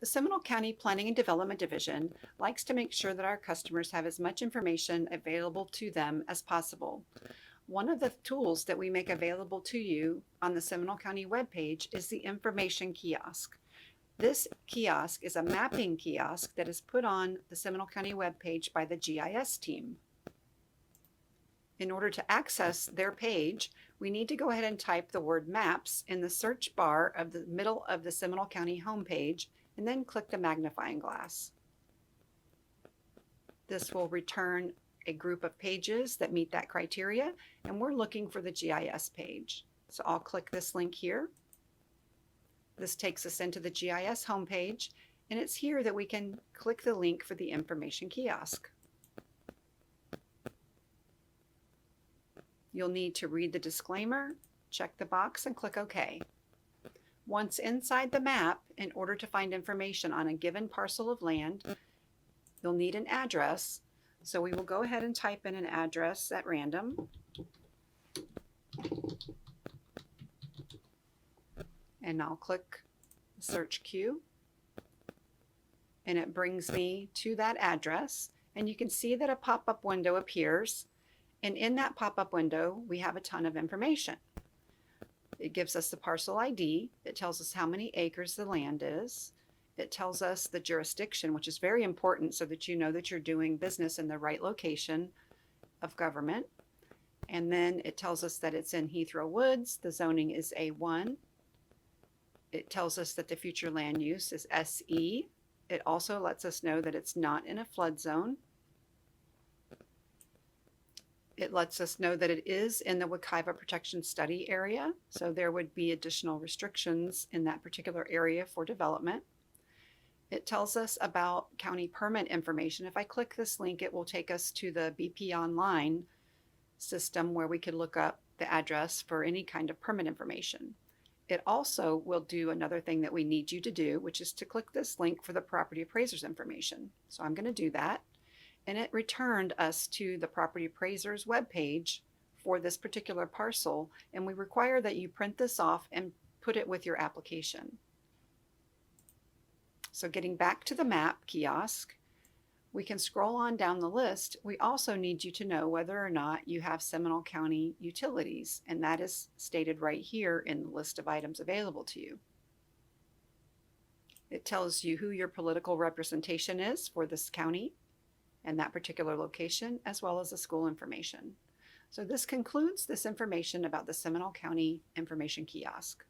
The Seminole County Planning and Development Division likes to make sure that our customers have as much information available to them as possible. One of the tools that we make available to you on the Seminole County webpage is the Information Kiosk. This kiosk is a mapping kiosk that is put on the Seminole County webpage by the GIS team. In order to access their page, we need to go ahead and type the word maps in the search bar of the middle of the Seminole County homepage and then click the magnifying glass. This will return a group of pages that meet that criteria, and we're looking for the GIS page. So I'll click this link here. This takes us into the GIS homepage, and it's here that we can click the link for the Information Kiosk. You'll need to read the disclaimer, check the box, and click OK. Once inside the map, in order to find information on a given parcel of land, you'll need an address. So we will go ahead and type in an address at random. And I'll click Search Queue. And it brings me to that address. And you can see that a pop-up window appears. And in that pop-up window, we have a ton of information. It gives us the parcel ID. It tells us how many acres the land is. It tells us the jurisdiction, which is very important so that you know that you're doing business in the right location of government. And then it tells us that it's in Heathrow Woods. The zoning is A1. It tells us that the future land use is SE. It also lets us know that it's not in a flood zone. It lets us know that it is in the Wekiva Protection Study area, so there would be additional restrictions in that particular area for development. It tells us about county permit information. If I click this link, it will take us to the BP Online system where we could look up the address for any kind of permit information. It also will do another thing that we need you to do, which is to click this link for the property appraiser's information. So I'm going to do that. And it returned us to the property appraiser's webpage for this particular parcel, and we require that you print this off and put it with your application. So getting back to the map kiosk, we can scroll on down the list. We also need you to know whether or not you have Seminole County utilities, and that is stated right here in the list of items available to you. It tells you who your political representation is for this county and that particular location, as well as the school information. So this concludes this information about the Seminole County Information Kiosk.